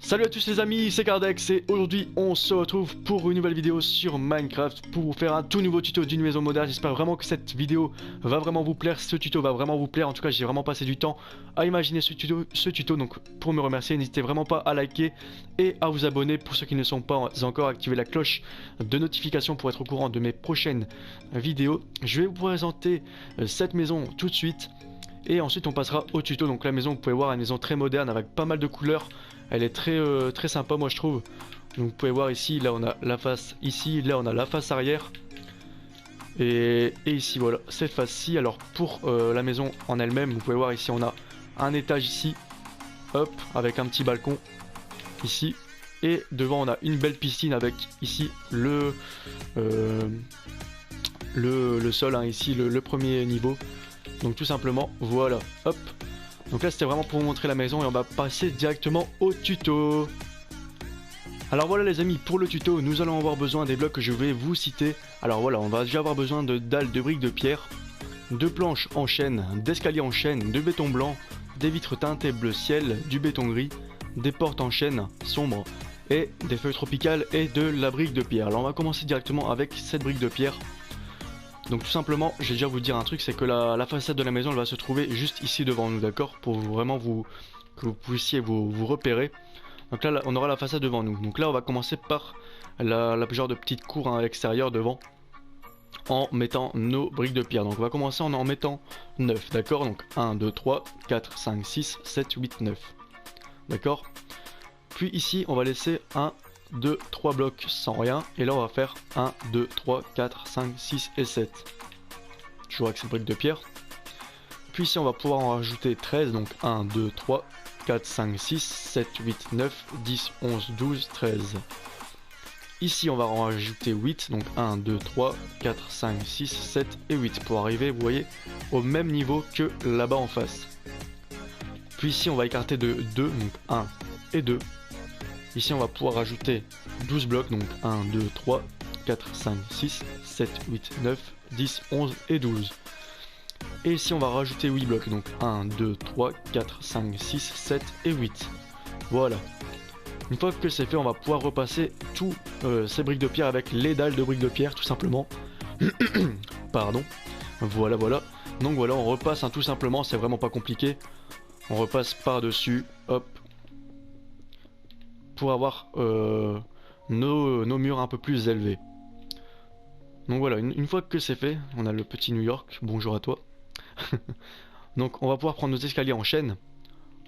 Salut à tous les amis, c'est Cardex et aujourd'hui on se retrouve pour une nouvelle vidéo sur Minecraft pour vous faire un tout nouveau tuto d'une maison moderne. J'espère vraiment que cette vidéo va vraiment vous plaire, ce tuto va vraiment vous plaire. En tout cas j'ai vraiment passé du temps à imaginer ce tuto, donc pour me remercier n'hésitez vraiment pas à liker et à vous abonner pour ceux qui ne sont pas encore. Activez la cloche de notification pour être au courant de mes prochaines vidéos. Je vais vous présenter cette maison tout de suite. Et ensuite on passera au tuto. Donc la maison, vous pouvez voir, une maison très moderne avec pas mal de couleurs. Elle est très sympa moi je trouve. Donc vous pouvez voir ici, là on a la face ici, là on a la face arrière. Et ici voilà, cette face-ci. Alors pour la maison en elle-même, vous pouvez voir ici on a un étage ici. Hop, avec un petit balcon ici. Et devant on a une belle piscine avec ici le sol, hein, ici le premier niveau. Donc tout simplement, voilà, hop. Donc là c'était vraiment pour vous montrer la maison et on va passer directement au tuto. Alors voilà les amis, pour le tuto, nous allons avoir besoin des blocs que je vais vous citer. Alors voilà, on va déjà avoir besoin de dalles, de briques de pierre, de planches en chêne, d'escaliers en chêne, de béton blanc, des vitres teintées bleu ciel, du béton gris, des portes en chêne sombre et des feuilles tropicales et de la brique de pierre. Alors on va commencer directement avec cette brique de pierre. Donc tout simplement, je vais déjà vous dire un truc, c'est que la façade de la maison elle va se trouver juste ici devant nous, d'accord, pour vraiment que vous puissiez vous repérer. Donc là, on aura la façade devant nous. Donc là, on va commencer par la genre de petite cour, hein, à l'extérieur devant, en mettant nos briques de pierre. Donc on va commencer en mettant 9, d'accord. Donc 1, 2, 3, 4, 5, 6, 7, 8, 9. D'accord. Puis ici, on va laisser 1, 2, 3 blocs sans rien. Et là, on va faire 1, 2, 3, 4, 5, 6 et 7. Toujours avec ces briques de pierre. Puis ici, on va pouvoir en rajouter 13. Donc 1, 2, 3, 4, 5, 6, 7, 8, 9, 10, 11, 12, 13. Ici, on va en rajouter 8. Donc 1, 2, 3, 4, 5, 6, 7 et 8. Pour arriver, vous voyez, au même niveau que là-bas en face. Puis ici, on va écarter de 2. Donc 1 et 2. Ici on va pouvoir rajouter 12 blocs, donc 1, 2, 3, 4, 5, 6, 7, 8, 9, 10, 11 et 12. Et ici on va rajouter 8 blocs, donc 1, 2, 3, 4, 5, 6, 7 et 8. Voilà. Une fois que c'est fait, on va pouvoir repasser tous ces briques de pierre avec les dalles de briques de pierre, tout simplement. Pardon. Voilà, voilà. Donc voilà, on repasse, hein, tout simplement, c'est vraiment pas compliqué. On repasse par-dessus, hop. Pour avoir nos murs un peu plus élevés. Donc voilà, une fois que c'est fait, on a le petit New York, bonjour à toi. Donc on va pouvoir prendre nos escaliers en chaîne.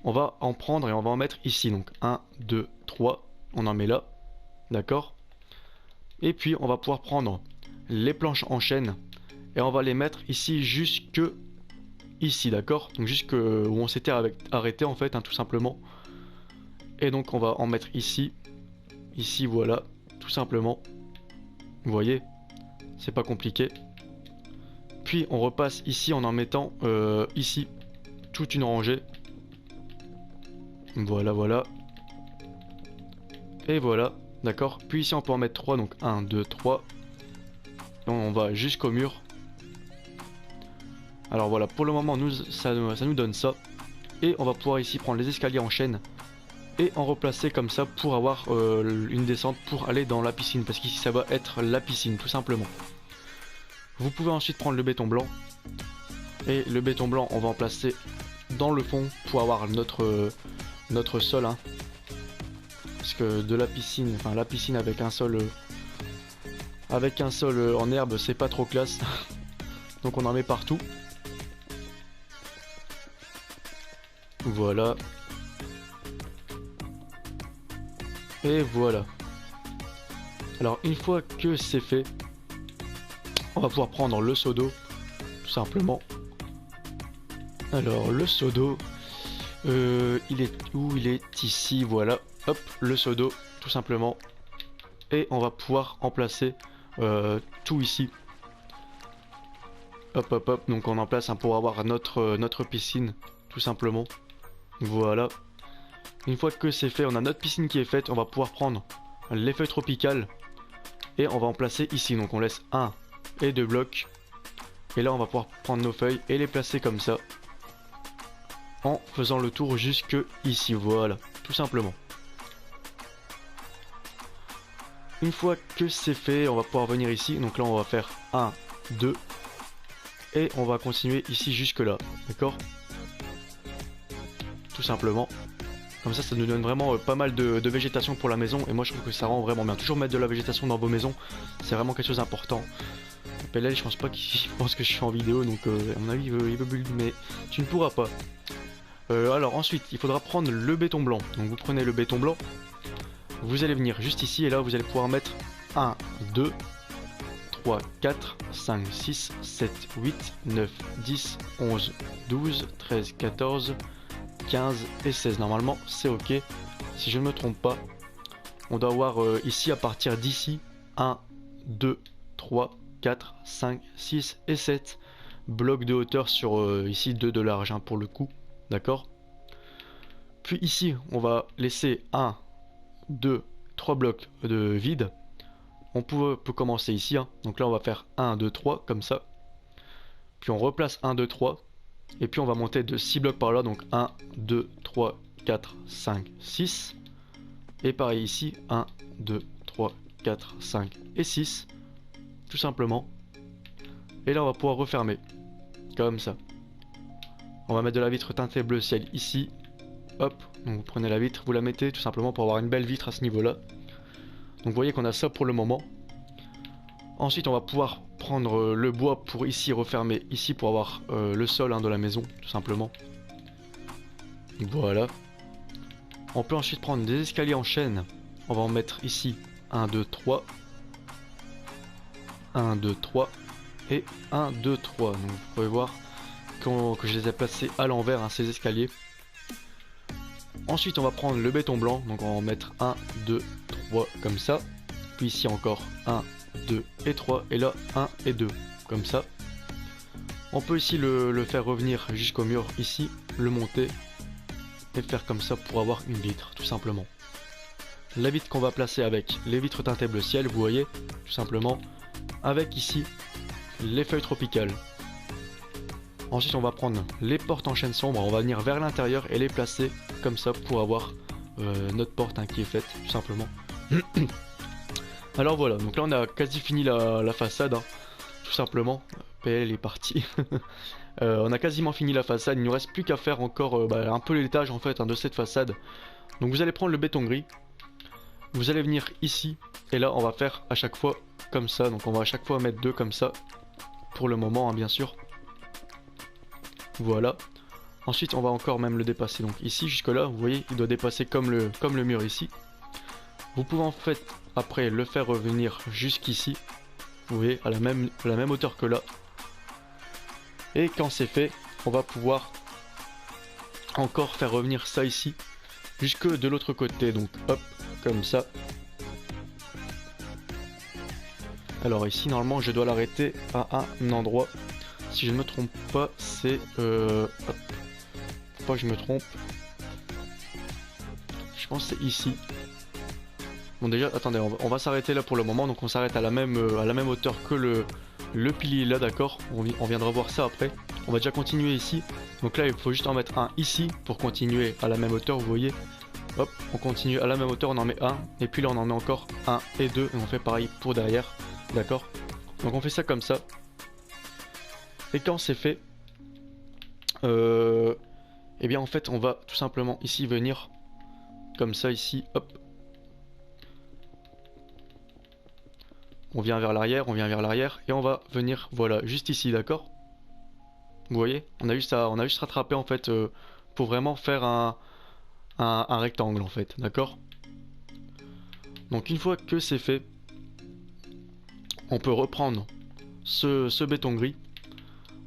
On va en prendre et on va en mettre ici. Donc 1, 2, 3, on en met là. D'accord. Et puis on va pouvoir prendre les planches en chaîne et on va les mettre ici jusque ici, d'accord. Donc jusque où on s'était arrêté en fait, hein, tout simplement. Et donc on va en mettre ici, voilà, tout simplement. Vous voyez, c'est pas compliqué. Puis on repasse ici en mettant ici toute une rangée. Voilà, voilà. Et voilà, d'accord. Puis ici on peut en mettre 3, donc 1, 2, 3. Et on va jusqu'au mur. Alors voilà, pour le moment ça nous donne ça. Et on va pouvoir ici prendre les escaliers en chaîne et en replacer comme ça pour avoir une descente pour aller dans la piscine, parce qu'ici ça va être la piscine tout simplement. Vous pouvez ensuite prendre le béton blanc, et le béton blanc on va en placer dans le fond pour avoir notre sol, hein. Parce que de la piscine, enfin la piscine avec un sol en herbe c'est pas trop classe. Donc on en met partout. Voilà. Et voilà. Alors une fois que c'est fait, on va pouvoir prendre le seau d'eau, tout simplement. Alors le seau d'eau, il est où? Il est ici, voilà. Hop, le seau d'eau, tout simplement. Et on va pouvoir en placer tout ici. Hop, hop, hop. Donc on en place, hein, pour avoir notre piscine, tout simplement. Voilà. Une fois que c'est fait, on a notre piscine qui est faite, on va pouvoir prendre les feuilles tropicales et on va en placer ici. Donc on laisse 1 et 2 blocs. Et là on va pouvoir prendre nos feuilles et les placer comme ça. En faisant le tour jusque ici, voilà, tout simplement. une fois que c'est fait, on va pouvoir venir ici. Donc là, on va faire 1, 2. Et on va continuer ici jusque là. D'accord? Tout simplement. Comme ça nous donne vraiment pas mal de végétation pour la maison. Et moi, je trouve que ça rend vraiment bien. Toujours mettre de la végétation dans vos maisons, c'est vraiment quelque chose d'important. PLL, je pense pas qu'il pense que je suis en vidéo. Donc, à mon avis, il veut build, mais tu ne pourras pas. Alors, ensuite, il faudra prendre le béton blanc. Donc, vous prenez le béton blanc. Vous allez venir juste ici. Et là, vous allez pouvoir mettre 1, 2, 3, 4, 5, 6, 7, 8, 9, 10, 11, 12, 13, 14, 15 et 16. Normalement, c'est ok. Si je ne me trompe pas, on doit avoir ici, à partir d'ici, 1, 2, 3, 4, 5, 6 et 7 blocs de hauteur sur ici 2 de large hein, pour le coup. D'accord? Puis ici, on va laisser 1, 2, 3 blocs de vide. On peut commencer ici, hein. Donc là on va faire 1, 2, 3 comme ça. Puis on replace 1, 2, 3. Et puis on va monter de 6 blocs par là. Donc 1, 2, 3, 4, 5, 6. Et pareil ici, 1, 2, 3, 4, 5 et 6. Tout simplement. Et là on va pouvoir refermer. Comme ça. On va mettre de la vitre teintée bleu ciel ici. Hop, donc vous prenez la vitre, vous la mettez tout simplement pour avoir une belle vitre à ce niveau là. Donc vous voyez qu'on a ça pour le moment. Ensuite on va pouvoir prendre le bois pour ici refermer ici pour avoir le sol hein, de la maison tout simplement. Voilà. On peut ensuite prendre des escaliers en chaîne. On va en mettre ici 1, 2, 3. 1, 2, 3. Et 1, 2, 3. Donc vous pouvez voir que je les ai placés à l'envers hein, ces escaliers. Ensuite on va prendre le béton blanc. Donc on va en mettre 1, 2, 3 comme ça. Puis ici encore 1, 2 et 3 et là 1 et 2 comme ça. On peut ici le faire revenir jusqu'au mur ici, le monter et faire comme ça pour avoir une vitre tout simplement. La vitre qu'on va placer avec les vitres teintées bleu ciel, vous voyez, tout simplement, avec ici les feuilles tropicales. Ensuite on va prendre les portes en chaîne sombre, on va venir vers l'intérieur et les placer comme ça pour avoir notre porte hein, qui est faite tout simplement. Alors voilà, donc là on a quasi fini la façade, hein, tout simplement. PL est parti. On a quasiment fini la façade, il ne nous reste plus qu'à faire encore un peu l'étage en fait hein, de cette façade. Donc vous allez prendre le béton gris, vous allez venir ici, et là on va faire à chaque fois comme ça. Donc on va à chaque fois mettre 2 comme ça, pour le moment hein, bien sûr. Voilà. Ensuite on va encore même le dépasser, donc ici jusque là, vous voyez, il doit dépasser comme le mur ici. Vous pouvez en fait après le faire revenir jusqu'ici, vous voyez, à la même hauteur que là. Et quand c'est fait, on va pouvoir encore faire revenir ça ici, jusque de l'autre côté, donc hop, comme ça. Alors ici normalement je dois l'arrêter à un endroit, si je ne me trompe pas c'est... hop, faut pas que je me trompe. Je pense que c'est ici. Bon déjà, attendez, on va s'arrêter là pour le moment, donc on s'arrête à la même hauteur que le pilier là, d'accord. On viendra voir ça après. On va déjà continuer ici. Donc là, il faut juste en mettre un ici pour continuer à la même hauteur, vous voyez. Hop, on continue à la même hauteur, on en met un. Et puis là, on en met encore un et deux. Et on fait pareil pour derrière, d'accord. Donc on fait ça comme ça. Et quand c'est fait, et bien en fait, on va tout simplement ici venir comme ça ici, hop. On vient vers l'arrière, et on va venir, voilà, juste ici, d'accord. Vous voyez, on a juste rattrapé en fait pour vraiment faire un rectangle en fait, d'accord. Donc une fois que c'est fait, on peut reprendre ce béton gris.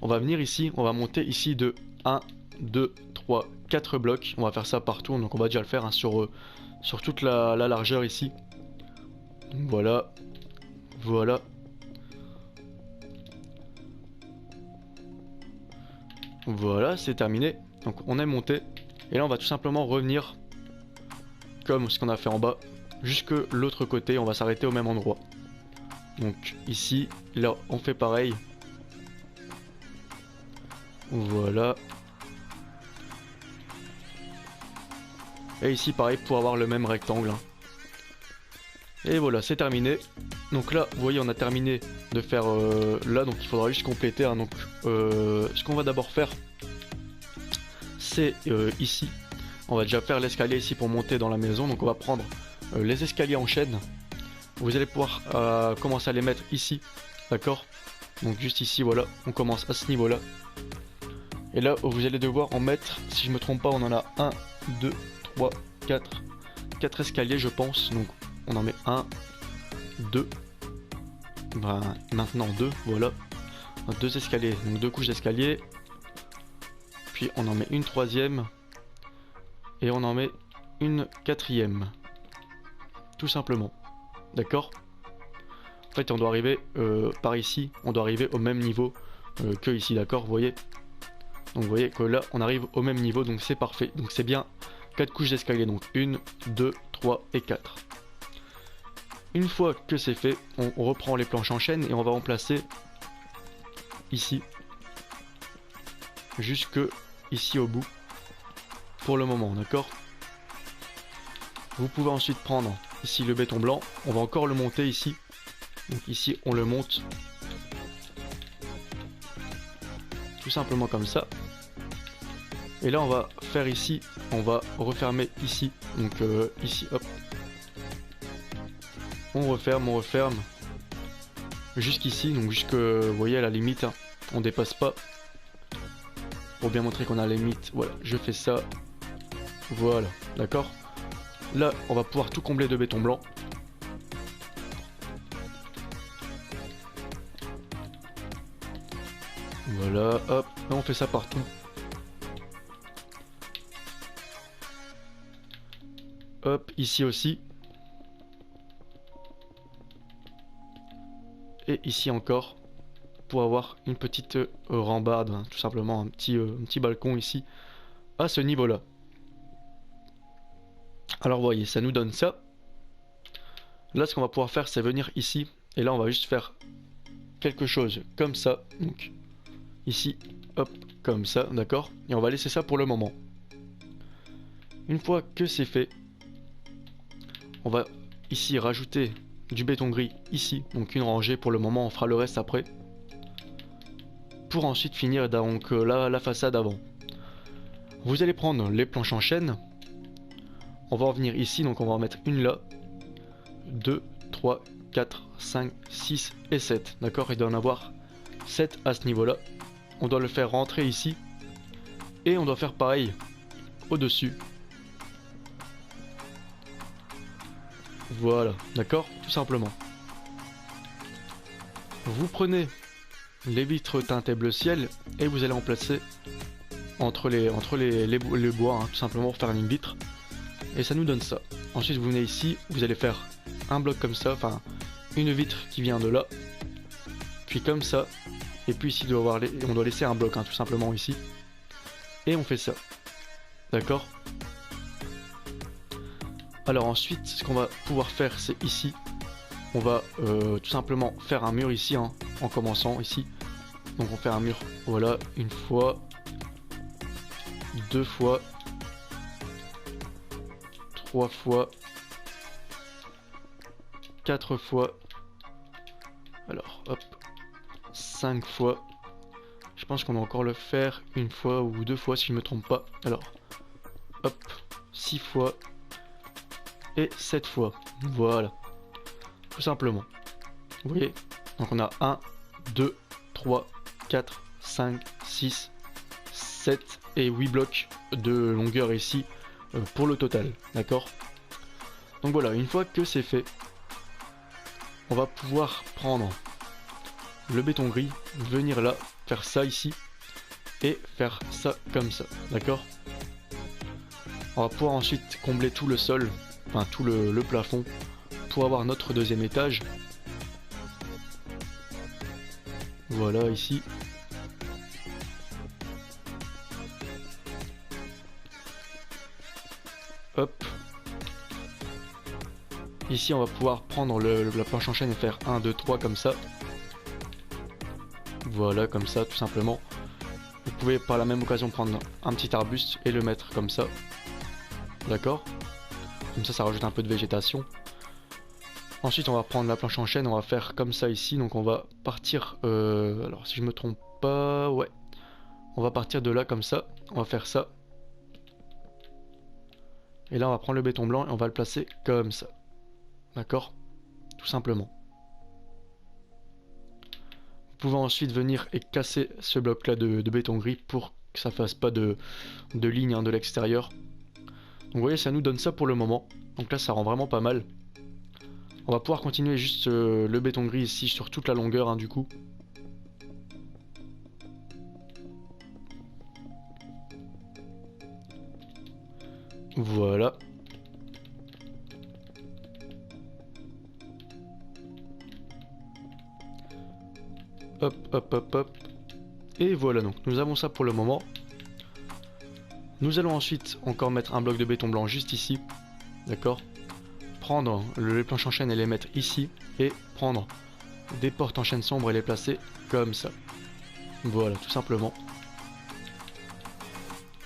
On va venir ici, on va monter ici de 1, 2, 3, 4 blocs. On va faire ça partout, donc on va déjà le faire hein, sur toute la largeur ici. Voilà. Voilà. Voilà, c'est terminé. Donc on est monté. Et là on va tout simplement revenir comme ce qu'on a fait en bas jusque l'autre côté. On va s'arrêter au même endroit. Donc ici, là on fait pareil. Voilà. Et ici pareil pour avoir le même rectangle. Et voilà, c'est terminé. Donc là, vous voyez, on a terminé de faire là, donc il faudra juste compléter. Hein. Donc, ce qu'on va d'abord faire, c'est ici. On va déjà faire l'escalier ici pour monter dans la maison. Donc on va prendre les escaliers en chaîne. Vous allez pouvoir commencer à les mettre ici, d'accord? Donc juste ici, voilà, on commence à ce niveau-là. Et là, vous allez devoir en mettre, si je me trompe pas, on en a 1, 2, 3, 4 escaliers, je pense. Donc on en met 1, 2, ben, maintenant 2, voilà. 2 escaliers, donc 2 couches d'escalier. Puis on en met une troisième. Et on en met une quatrième. Tout simplement. D'accord? En fait, on doit arriver par ici. On doit arriver au même niveau que ici, d'accord? Vous voyez? Donc vous voyez que là, on arrive au même niveau. Donc c'est parfait. Donc c'est bien 4 couches d'escalier. Donc 1, 2, 3 et 4. Une fois que c'est fait, on reprend les planches en chaîne et on va en placer ici. Jusque ici au bout. Pour le moment, d'accord? Vous pouvez ensuite prendre ici le béton blanc. On va encore le monter ici. Donc ici, on le monte. Tout simplement comme ça. Et là, on va faire ici. On va refermer ici. Donc ici, hop. On referme. Jusqu'ici. Donc jusque, vous voyez, à la limite. Hein, on dépasse pas. Pour bien montrer qu'on a la limite. Voilà, je fais ça. Voilà, d'accord? Là, on va pouvoir tout combler de béton blanc. Voilà, hop, là on fait ça partout. Hop, ici aussi. Et ici encore. Pour avoir une petite rambarde, hein, tout simplement un petit balcon ici. À ce niveau-là. Alors vous voyez, ça nous donne ça. Là, ce qu'on va pouvoir faire, c'est venir ici. Et là, on va juste faire quelque chose comme ça. Donc, ici, hop, comme ça, d'accord? Et on va laisser ça pour le moment. Une fois que c'est fait, on va ici rajouter du béton gris ici. Donc une rangée pour le moment, on fera le reste après. Pour ensuite finir donc la façade avant. Vous allez prendre les planches en chaîne. On va en venir ici, donc on va en mettre une là. 2, 3, 4, 5, 6 et 7. D'accord? Il doit en avoir 7 à ce niveau-là. On doit le faire rentrer ici. Et on doit faire pareil au-dessus. Voilà, d'accord? Tout simplement. Vous prenez les vitres teintées bleu ciel et vous allez en placer entre les bois, hein, tout simplement pour faire une vitre. Et ça nous donne ça. Ensuite vous venez ici, vous allez faire un bloc comme ça, enfin une vitre qui vient de là, puis comme ça, et puis ici on doit laisser un bloc, hein, tout simplement ici, et on fait ça, d'accord? Alors ensuite, ce qu'on va pouvoir faire, c'est ici, on va tout simplement faire un mur ici, hein, en commençant ici. Donc on fait un mur, voilà, une fois, deux fois, trois fois, quatre fois, alors hop, 5 fois. Je pense qu'on va encore le faire une fois ou deux fois si je ne me trompe pas. Alors hop, 6 fois et 7 fois. Voilà, tout simplement. Vous voyez, donc on a 1, 2, 3, 4, 5, 6, 7 et 8 blocs de longueur ici pour le total, d'accord? Donc voilà, une fois que c'est fait, on va pouvoir prendre le béton gris, venir là, faire ça ici et faire ça comme ça, d'accord? On va pouvoir ensuite combler tout le sol, enfin tout le plafond pour avoir notre deuxième étage. Voilà, ici. Hop. Ici, on va pouvoir prendre la planche en chaîne et faire 1, 2, 3 comme ça. Voilà, comme ça, tout simplement. Vous pouvez par la même occasion prendre un petit arbuste et le mettre comme ça. D'accord? Comme ça, ça rajoute un peu de végétation. Ensuite on va prendre la planche en chaîne, on va faire comme ça ici. Donc on va partir, alors si je me trompe pas, ouais. On va partir de là comme ça, on va faire ça. Et là on va prendre le béton blanc et on va le placer comme ça. D'accord? Tout simplement. Vous pouvez ensuite venir et casser ce bloc là de béton gris pour que ça fasse pas de ligne hein, de l'extérieur. Donc vous voyez, ça nous donne ça pour le moment. Donc là ça rend vraiment pas mal. On va pouvoir continuer juste le béton gris ici sur toute la longueur hein, du coup. Voilà. Hop, hop, hop, hop. Et voilà, donc nous avons ça pour le moment. Nous allons ensuite encore mettre un bloc de béton blanc juste ici. D'accord? Prendre les planches en chaîne et les mettre ici. Et prendre des portes en chaîne sombre et les placer comme ça. Voilà, tout simplement.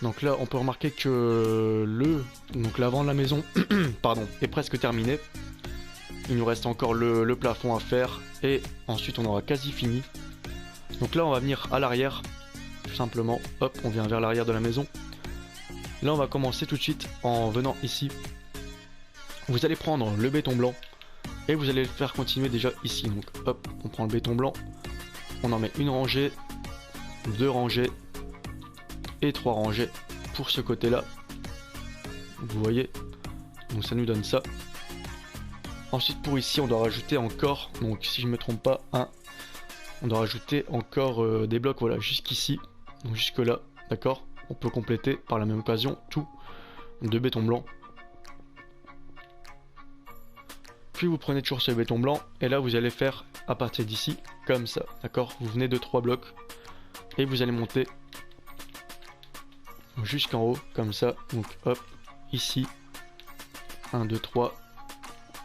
Donc là, on peut remarquer que l'avant de la maison pardon, est presque terminé. Il nous reste encore le plafond à faire. Et ensuite, on aura quasi fini. Donc là, on va venir à l'arrière. Tout simplement. Hop, on vient vers l'arrière de la maison. Là, on va commencer tout de suite en venant ici. Vous allez prendre le béton blanc. Et vous allez le faire continuer déjà ici. Donc hop, on prend le béton blanc. On en met une rangée. 2 rangées. Et 3 rangées pour ce côté là. Vous voyez, donc ça nous donne ça. Ensuite pour ici on doit rajouter encore, donc si je me trompe pas, on doit rajouter encore des blocs, voilà, jusqu'ici, donc jusque là, d'accord. On peut compléter par la même occasion tout de béton blanc. Puis vous prenez toujours ce béton blanc et là vous allez faire à partir d'ici comme ça, d'accord. Vous venez de 3 blocs et vous allez monter jusqu'en haut comme ça. Donc hop, ici 1 2 3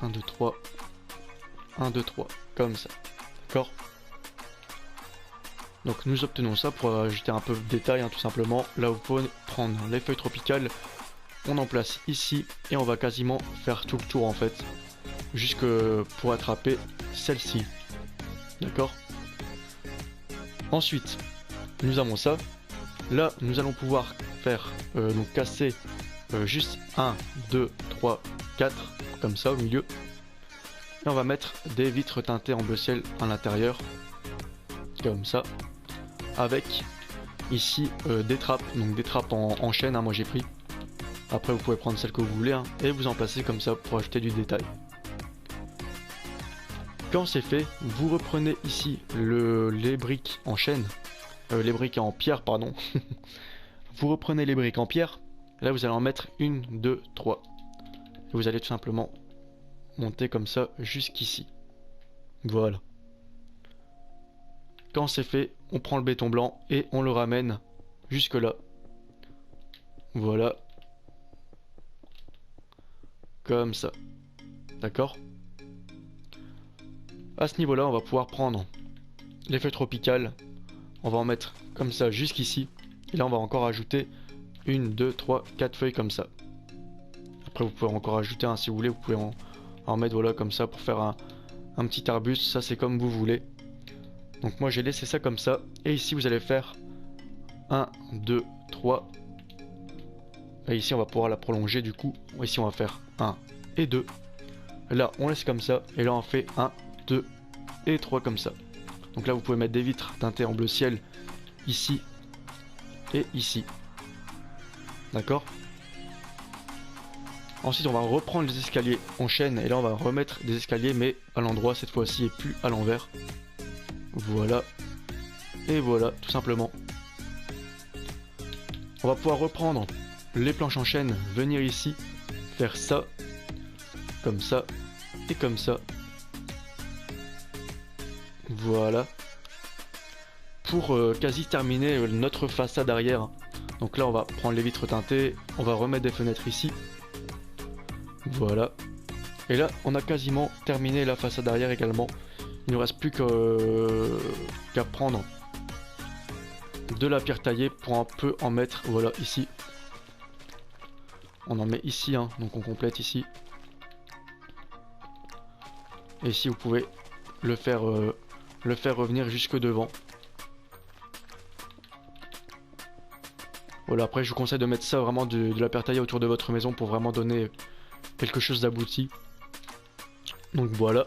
1 2 3 1 2 3 comme ça, d'accord. Donc nous obtenons ça pour ajouter un peu de détail hein, tout simplement. Là vous pouvez prendre les feuilles tropicales, on en place ici et on va quasiment faire tout le tour en fait, jusque pour attraper celle-ci, d'accord. Ensuite nous avons ça. Là nous allons pouvoir faire donc casser juste 1 2 3 4 comme ça au milieu, et on va mettre des vitres teintées en bleu ciel à l'intérieur comme ça, avec ici des trappes, donc des trappes en chaîne hein, moi j'ai pris. Après vous pouvez prendre celle que vous voulez hein, et vous en placer comme ça pour ajouter du détail. Quand c'est fait, vous reprenez ici les briques en chaîne, les briques en pierre pardon. Vous reprenez les briques en pierre, là vous allez en mettre 1 2 3 et vous allez tout simplement monter comme ça jusqu'ici. Voilà. Quand c'est fait, on prend le béton blanc et on le ramène jusque là. Voilà. Comme ça. D'accord? À ce niveau-là, on va pouvoir prendre les feuilles tropicales. On va en mettre comme ça jusqu'ici. Et là, on va encore ajouter 1, 2, 3, 4 feuilles comme ça. Après, vous pouvez encore ajouter un si vous voulez. Vous pouvez en mettre voilà comme ça pour faire un petit arbuste. Ça, c'est comme vous voulez. Donc moi, j'ai laissé ça comme ça. Et ici, vous allez faire 1, 2, 3. Et ici, on va pouvoir la prolonger du coup. Ici, on va faire 1 et 2. Là, on laisse comme ça. Et là, on fait 1, 2 et 3 comme ça. Donc là, vous pouvez mettre des vitres teintées en bleu ciel ici et ici. D'accord. Ensuite, on va reprendre les escaliers en chaîne. Et là, on va remettre des escaliers, mais à l'endroit cette fois-ci et plus à l'envers. Voilà. Et voilà, tout simplement. On va pouvoir reprendre les planches en chaîne, venir ici, faire ça, comme ça, et comme ça. Voilà. Pour quasi terminer notre façade arrière. Donc là, on va prendre les vitres teintées, on va remettre des fenêtres ici. Voilà. Et là, on a quasiment terminé la façade arrière également. Il ne nous reste plus qu'à prendre de la pierre taillée pour un peu en mettre, voilà, ici. On en met ici, hein, donc on complète ici. Et ici vous pouvez le faire revenir jusque devant. Voilà, après je vous conseille de mettre ça vraiment de la pierre taillée autour de votre maison pour vraiment donner quelque chose d'abouti. Donc voilà.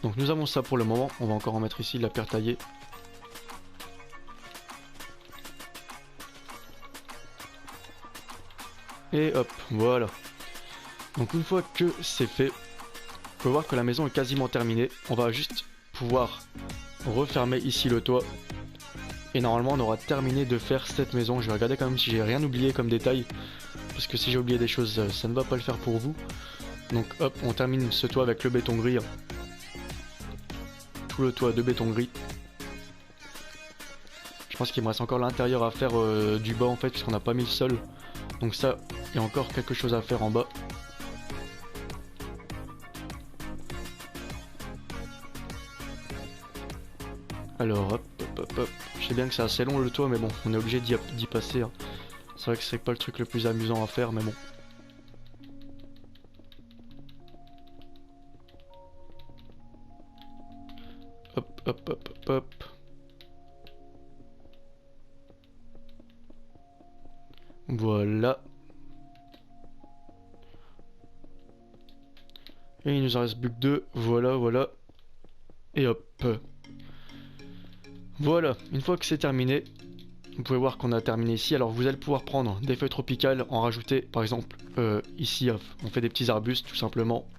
Donc nous avons ça pour le moment. On va encore en mettre ici de la pierre taillée. Et hop, voilà. Donc une fois que c'est fait, on peut voir que la maison est quasiment terminée. On va juste pouvoir refermer ici le toit. Et normalement on aura terminé de faire cette maison. Je vais regarder quand même si j'ai rien oublié comme détail. Parce que si j'ai oublié des choses, ça ne va pas le faire pour vous. Donc hop, on termine ce toit avec le béton gris. Tout le toit de béton gris. Je pense qu'il me reste encore l'intérieur à faire du bas en fait, puisqu'on n'a pas mis le sol. Donc ça, il y a encore quelque chose à faire en bas. Alors hop, hop, hop, hop. Je sais bien que c'est assez long le toit, mais bon, on est obligé d'y passer. Hein. C'est vrai que c'est pas le truc le plus amusant à faire, mais bon. Hop, hop, hop, hop, hop. Voilà. Et il nous en reste plus que deux. Voilà, voilà. Et hop. Voilà, une fois que c'est terminé, vous pouvez voir qu'on a terminé ici. Alors vous allez pouvoir prendre des feuilles tropicales, en rajouter par exemple ici, on fait des petits arbustes tout simplement.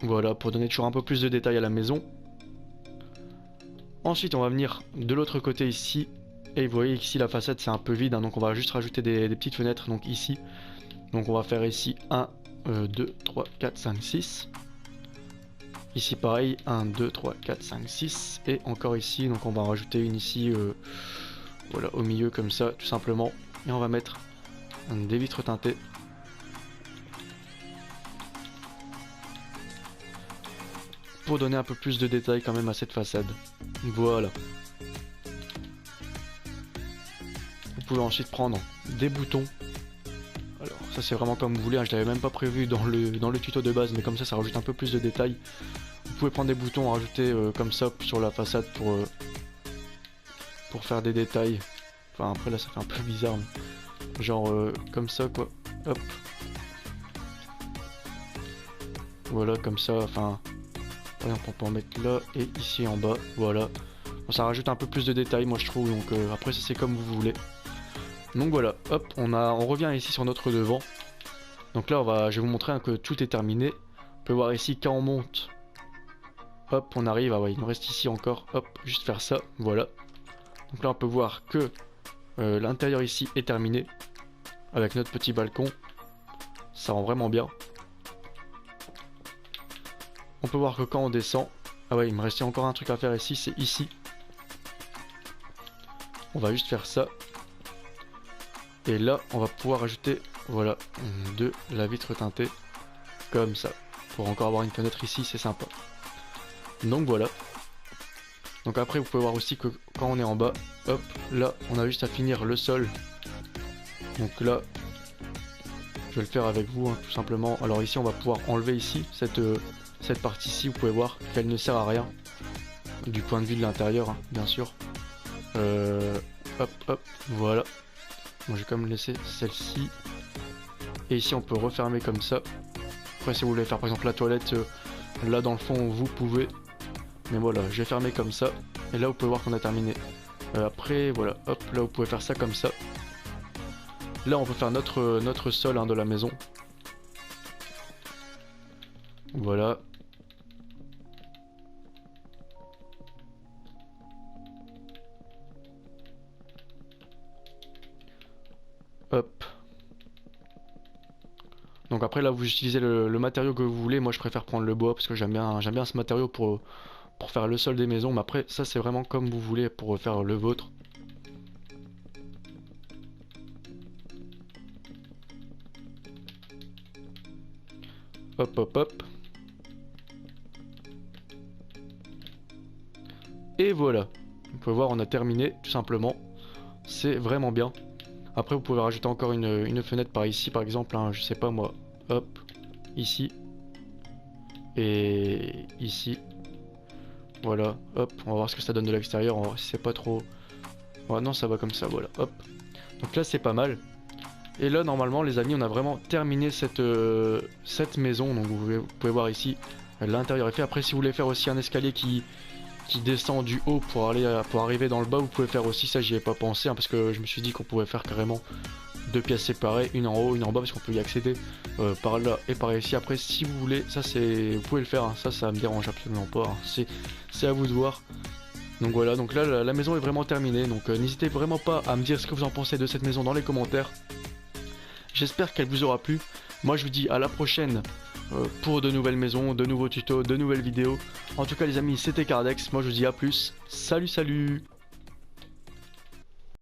Voilà, pour donner toujours un peu plus de détails à la maison. Ensuite on va venir de l'autre côté ici. Et vous voyez ici la façade c'est un peu vide, hein, donc on va juste rajouter des petites fenêtres donc ici. Donc on va faire ici 1, 2, 3, 4, 5, 6. Ici pareil, 1, 2, 3, 4, 5, 6. Et encore ici, donc on va en rajouter une ici, voilà, au milieu comme ça, tout simplement. Et on va mettre des vitres teintées. Pour donner un peu plus de détails quand même à cette façade. Voilà. Vous pouvez ensuite prendre des boutons. Alors ça c'est vraiment comme vous voulez, hein, je l'avais même pas prévu dans le tuto de base, mais comme ça rajoute un peu plus de détails. Vous pouvez prendre des boutons, rajouter comme ça sur la façade pour faire des détails. Enfin après là ça fait un peu bizarre, mais genre comme ça quoi. Hop. Voilà comme ça, enfin par exemple on peut en mettre là et ici en bas, voilà. Bon, ça rajoute un peu plus de détails moi je trouve, donc après ça c'est comme vous voulez. Donc voilà, hop, on revient ici sur notre devant. Donc là je vais vous montrer hein, que tout est terminé. On peut voir ici quand on monte. Hop, on arrive, ah ouais, il nous reste ici encore, hop, juste faire ça, voilà. Donc là on peut voir que l'intérieur ici est terminé. Avec notre petit balcon. Ça rend vraiment bien. On peut voir que quand on descend, ah ouais, il me restait encore un truc à faire ici, c'est ici. On va juste faire ça. Et là, on va pouvoir ajouter, voilà, de la vitre teintée, comme ça. Pour encore avoir une fenêtre ici, c'est sympa. Donc voilà. Donc après, vous pouvez voir aussi que quand on est en bas, hop, là, on a juste à finir le sol. Donc là, je vais le faire avec vous, hein, tout simplement. Alors ici, on va pouvoir enlever ici, cette partie-ci, vous pouvez voir qu'elle ne sert à rien. Du point de vue de l'intérieur, hein, bien sûr. Hop, hop, voilà. Bon, je vais quand même laisser celle-ci. Et ici on peut refermer comme ça. Après si vous voulez faire par exemple la toilette là dans le fond vous pouvez. Mais voilà, je vais fermer comme ça. Et là vous pouvez voir qu'on a terminé. Après voilà, hop, là vous pouvez faire ça comme ça. Là on peut faire notre sol hein, de la maison. Voilà. Hop. Donc après là vous utilisez le matériau que vous voulez. Moi je préfère prendre le bois parce que j'aime bien ce matériau pour faire le sol des maisons. Mais après ça c'est vraiment comme vous voulez pour faire le vôtre. Hop hop hop. Et voilà. Vous pouvez voir on a terminé tout simplement. C'est vraiment bien. Après vous pouvez rajouter encore une fenêtre par ici par exemple, hein, je sais pas moi, hop, ici. Et ici. Voilà, hop, on va voir ce que ça donne de l'extérieur, on va voir si c'est pas trop... Ouais, non, ça va comme ça, voilà, hop. Donc là, c'est pas mal. Et là, normalement, les amis, on a vraiment terminé cette maison. Donc vous pouvez voir ici, l'intérieur est fait. Après, si vous voulez faire aussi un escalier qui descend du haut pour arriver dans le bas, vous pouvez faire aussi ça. J'y ai pas pensé, hein, parce que je me suis dit qu'on pouvait faire carrément 2 pièces séparées, une en haut, une en bas, parce qu'on peut y accéder par là et par ici. Après, si vous voulez, ça c'est, vous pouvez le faire, hein. Ça me dérange absolument pas, hein. C'est à vous de voir. Donc voilà, donc là la maison est vraiment terminée. Donc n'hésitez vraiment pas à me dire ce que vous en pensez de cette maison dans les commentaires. J'espère qu'elle vous aura plu. Moi je vous dis à la prochaine pour de nouvelles maisons, de nouveaux tutos, de nouvelles vidéos. En tout cas les amis, c'était Cardex. Moi je vous dis à plus. Salut salut.